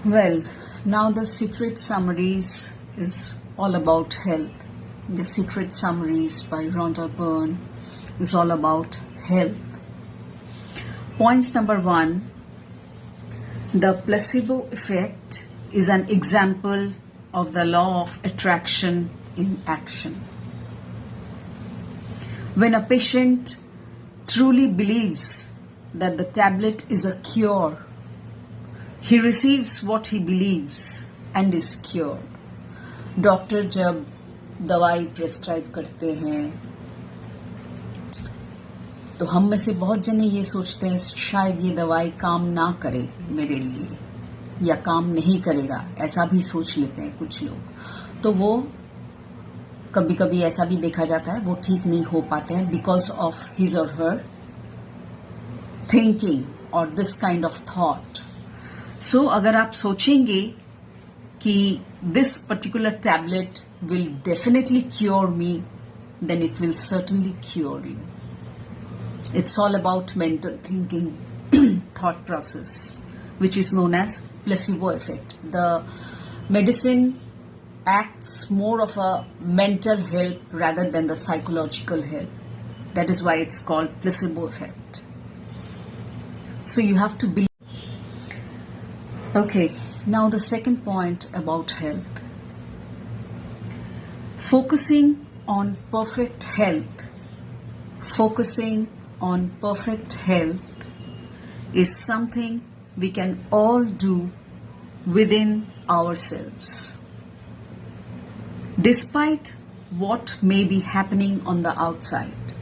Well, now the secret summaries is all about health. The secret summaries by Rhonda Byrne is all about health. Point number 1, the placebo effect is an example of the law of attraction in action. When a patient truly believes that the tablet is a cure, he receives what he believes and is cured. Doctor जब दवाई prescribe करते हैं तो हम में से बहुत जने ये सोचते हैं शायद ये दवाई काम ना करे मेरे लिए या काम नहीं करेगा, ऐसा भी सोच लेते हैं कुछ लोग। तो वो कभी कभी ऐसा भी देखा जाता है वो ठीक नहीं हो पाते हैं बिकॉज ऑफ हिज और हर थिंकिंग और this kind of thought. So अगर आप सोचेंगे कि this particular tablet will definitely cure me, then it will certainly cure you. It's all about mental thinking, thought process, which is known as placebo effect. The medicine acts more of a mental help rather than the psychological help. That is why it's called placebo effect. So you have to believe. Okay, now the second point about health. Focusing on perfect health is something we can all do within ourselves. Despite what may be happening on the outside.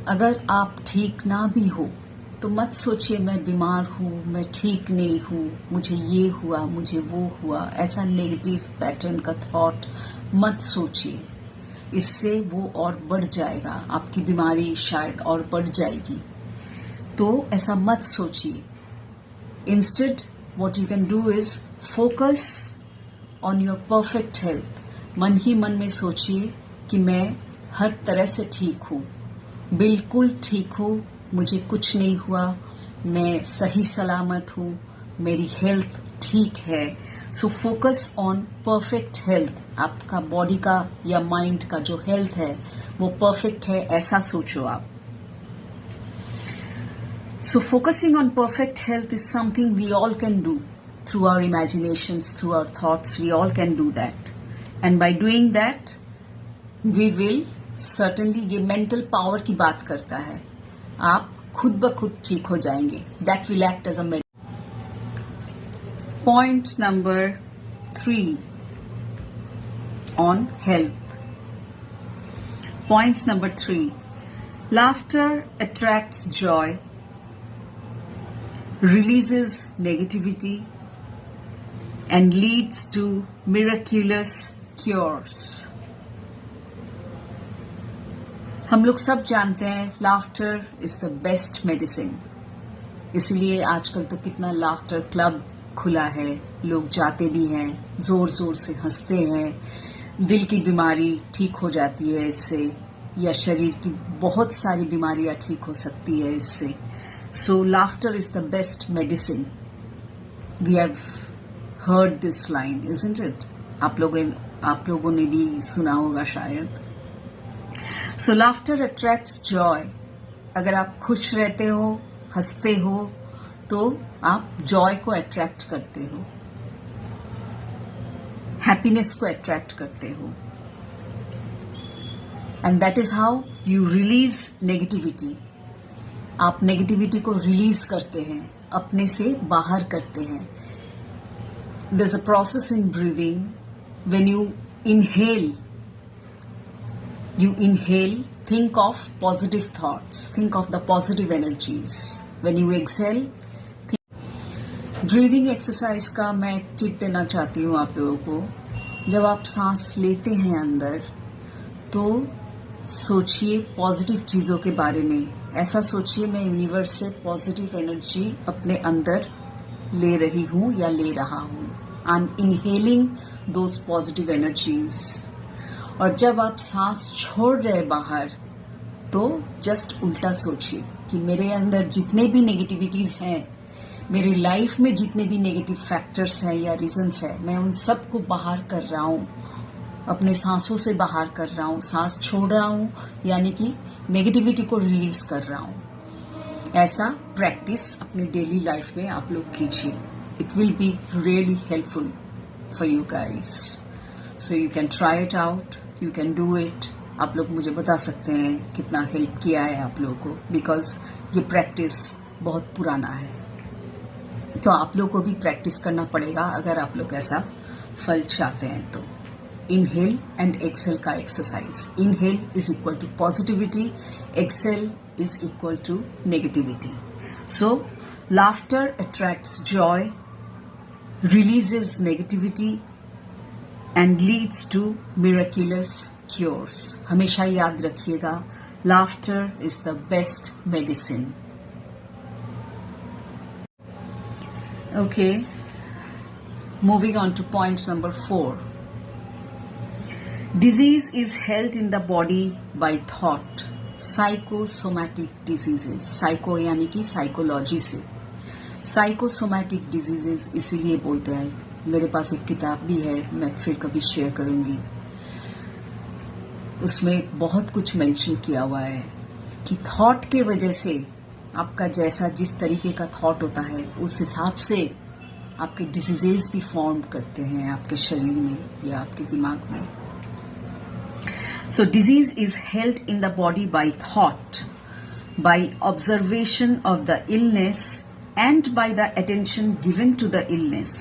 अगर आप ठीक ना भी हो तो मत सोचिए मैं बीमार हूँ, मैं ठीक नहीं हूँ, मुझे ये हुआ, मुझे वो हुआ। ऐसा नेगेटिव पैटर्न का थॉट मत सोचिए, इससे वो और बढ़ जाएगा, आपकी बीमारी शायद और बढ़ जाएगी। तो ऐसा मत सोचिए। Instead what you can do is focus on your perfect health. मन ही मन में सोचिए कि मैं हर तरह से ठीक हूँ, बिल्कुल ठीक हूँ, मुझे कुछ नहीं हुआ, मैं सही सलामत हूँ, मेरी हेल्थ ठीक है। So focus on perfect health. आपका बॉडी का या माइंड का जो हेल्थ है वो परफेक्ट है, ऐसा सोचो आप। So focusing on perfect health is something we all can do through our imaginations, through our thoughts. We all can do that, and by doing that we will certainly, ये mental power की बात करता है, आप खुद ब खुद ठीक हो जाएंगे। That will act as a Point number 3 on health. Point number 3. Laughter attracts joy, releases negativity, and leads to miraculous cures. हम लोग सब जानते हैं laughter is the best medicine. इसलिए आजकल तो कितना laughter club खुला है, लोग जाते भी हैं, जोर जोर से हंसते हैं। दिल की बीमारी ठीक हो जाती है इससे, या शरीर की बहुत सारी बीमारियां ठीक हो सकती है इससे। So laughter is the best medicine. We have heard this line, isn't it? आप लोगों ने भी सुना होगा शायद। So laughter attracts joy. अगर आप खुश रहते हो, हंसते हो, तो आप जॉय को अट्रैक्ट करते हो, हैप्पीनेस को अट्रैक्ट करते हो, and that is how you release negativity. आप नेगेटिविटी को रिलीज करते हैं, अपने से बाहर करते हैं। There is a process in breathing. When you inhale, think of positive thoughts, think of the positive energies. When you exhale, breathing exercise का मैं एक टिप देना चाहती हूँ आप लोगों को। जब आप सांस लेते हैं अंदर तो सोचिए पॉजिटिव चीज़ों के बारे में। ऐसा सोचिए मैं यूनिवर्स से पॉजिटिव एनर्जी अपने अंदर ले रही हूँ या ले रहा हूँ। I am inhaling those positive energies. और जब आप सांस छोड़ रहे बाहर तो जस्ट उल्टा सोचिए कि मेरे अंदर जितने भी नेगेटिविटीज हैं मेरी लाइफ में जितने भी नेगेटिव फैक्टर्स हैं या रीजंस है, मैं उन सबको बाहर कर रहा हूँ, अपने सांसों से बाहर कर रहा हूँ, सांस छोड़ रहा हूँ, यानी कि नेगेटिविटी को रिलीज कर रहा हूँ। ऐसा प्रैक्टिस अपने डेली लाइफ में आप लोग कीजिए। It will be really helpful for you guys, so you can try it out, you can do it. आप लोग मुझे बता सकते हैं कितना हेल्प किया है आप लोगों को, बिकॉज ये प्रैक्टिस बहुत पुराना है। तो आप लोग को भी प्रैक्टिस करना पड़ेगा अगर आप लोग ऐसा फल चाहते हैं तो। इनहेल एंड एक्सेल का exercise. Inhale is equal to positivity, exhale is equal to negativity. So laughter attracts joy, releases negativity and leads to miraculous cures. हमेशा याद रखिएगा, laughter is the best medicine. Okay, moving on to point number 4. Disease is held in the body by thought. Psychosomatic diseases. Psycho यानी कि psychology से। Psychosomatic diseases इसीलिए बोलते हैं। मेरे पास एक किताब भी है, मैं फिर कभी शेयर करूंगी। उसमें बहुत कुछ मेंशन किया हुआ है कि थॉट के वजह से आपका जैसा जिस तरीके का थॉट होता है उस हिसाब से आपके डिजीजेस भी फॉर्म करते हैं आपके शरीर में या आपके दिमाग में। So disease is held in the body by thought, by observation of the illness and by the attention given to the illness.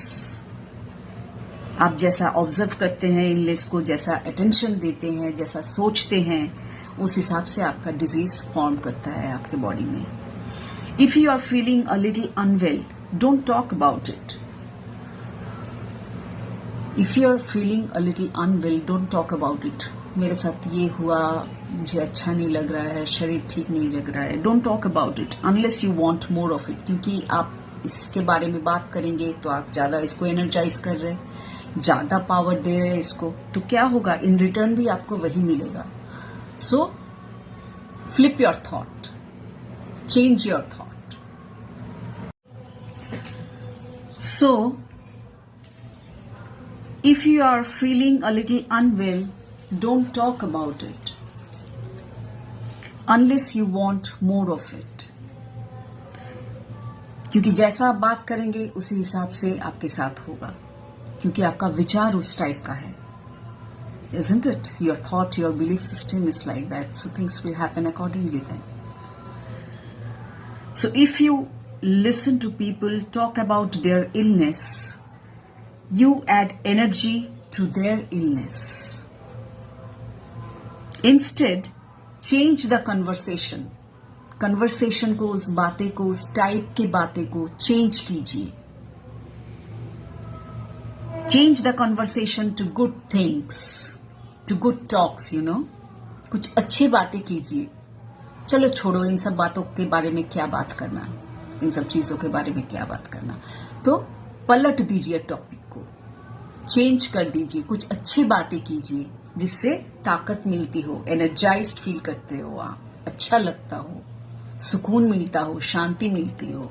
आप जैसा ऑब्जर्व करते हैं इलनेस को, जैसा अटेंशन देते हैं, जैसा सोचते हैं, उस हिसाब से आपका डिजीज फॉर्म करता है आपके बॉडी में। If you are feeling a little unwell, don't talk about it. If you are feeling a little unwell, don't talk about it. मेरे साथ ये हुआ, मुझे अच्छा नहीं लग रहा है, शरीर ठीक नहीं लग रहा है। Don't talk about it unless you want more of it. क्योंकि आप इसके बारे में बात करेंगे तो आप ज्यादा इसको एनर्जाइज कर रहे हैं, ज्यादा पावर दे रहे हैं इसको, तो क्या होगा, इन रिटर्न भी आपको वही मिलेगा। So flip your thought, change your thought. So, if you are feeling a little unwell, don't talk about it unless you want more of it. क्योंकि जैसा आप बात करेंगे उसी हिसाब से आपके साथ होगा, क्योंकि आपका विचार उस टाइप का है, isn't it? Your thought, your belief system is like that, so things will happen accordingly then. So if you listen to people talk about their illness, you add energy to their illness. Instead, change the conversation. Conversation को, उस बातें को, उस type की बातें को change कीजिए। Change the conversation to good things, to good talks, you know. कुछ अच्छी बातें कीजिए। चलो छोड़ो इन सब बातों के बारे में क्या बात करना, इन सब चीजों के बारे में क्या बात करना। तो पलट दीजिए टॉपिक को, चेंज कर दीजिए, कुछ अच्छी बातें कीजिए जिससे ताकत मिलती हो, एनर्जाइज्ड फील करते हो आप, अच्छा लगता हो, सुकून मिलता हो, शांति मिलती हो।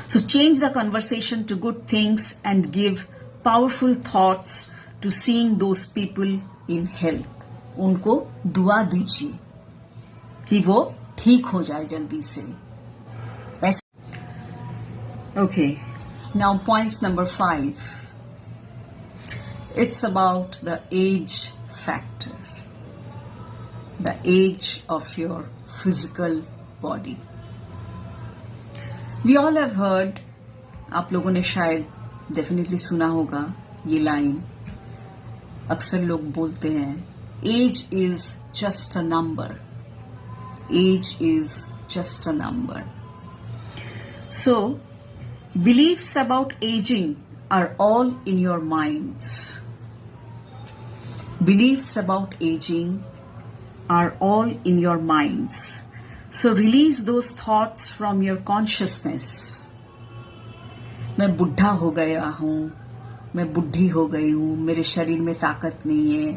So change the conversation to good things and give powerful thoughts to seeing those people in health. उनको दुआ दीजिए कि वो ठीक हो जाए जल्दी से। Okay, now point number 5. It's about the age factor, the age of your physical body. We all have heard, आप लोगों ने शायद डेफिनेटली सुना होगा ये लाइन, अक्सर लोग बोलते हैं, age is just a number. Age is just a number. So, beliefs about aging are all in your minds. Beliefs about aging are all in your minds. So release those thoughts from your consciousness. मैं बुढ़ा हो गया हूँ, मैं बुढ़ी हो गई हूँ, मेरे शरीर में ताकत नहीं है,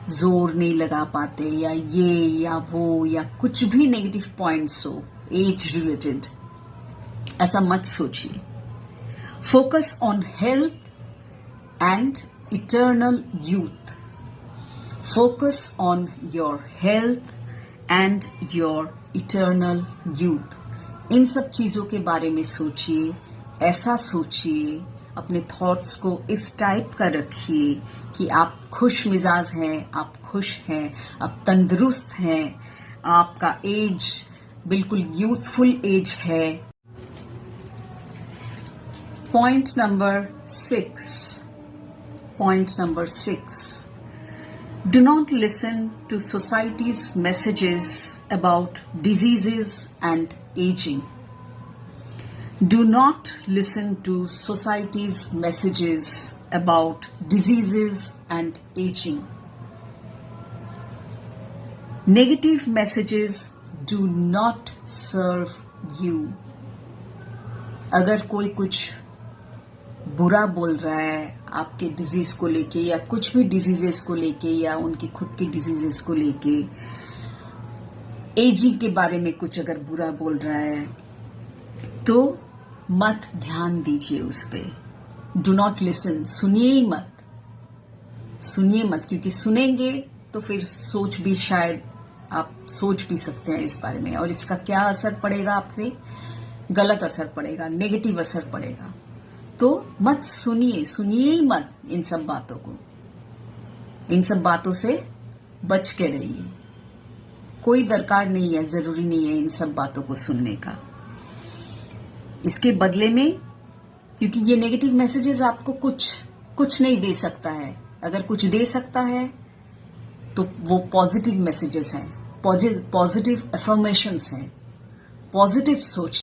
जोर नहीं लगा पाते, या ये या वो या कुछ भी नेगेटिव पॉइंट्स हो एज रिलेटेड, ऐसा मत सोचिए। Focus on health and eternal youth. Focus on your health and your eternal youth. इन सब चीजों के बारे में सोचिए, ऐसा सोचिए, अपने थॉट्स को इस टाइप का रखिए कि आप खुश मिजाज हैं, आप खुश हैं, आप तंदुरुस्त हैं, आपका एज बिल्कुल यूथफुल एज है। Point number 6 Do not listen to society's messages about diseases and aging. Do not listen to society's messages about diseases and aging. Negative messages do not serve you. अगर कोई कुछ बुरा बोल रहा है आपके डिजीज को लेके या कुछ भी डिजीजेस को लेके या उनकी खुद की डिजीजेस को लेके, एजिंग के बारे में कुछ अगर बुरा बोल रहा है तो मत ध्यान दीजिए उस पे। डू नॉट लिसन, सुनिए मत, क्योंकि सुनेंगे तो फिर शायद आप सोच भी सकते हैं इस बारे में, और इसका क्या असर पड़ेगा आप पे? गलत असर पड़ेगा, नेगेटिव असर पड़ेगा। तो मत सुनिए ही मत इन सब बातों को। इन सब बातों से बच के रहिए। कोई दरकार नहीं है, जरूरी नहीं है इन सब बातों को सुनने का। इसके बदले में, क्योंकि ये नेगेटिव मैसेजेस आपको कुछ नहीं दे सकता है। अगर कुछ दे सकता है तो वो पॉजिटिव मैसेजेस हैं, पॉजिटिव अफर्मेशंस हैं, पॉजिटिव सोच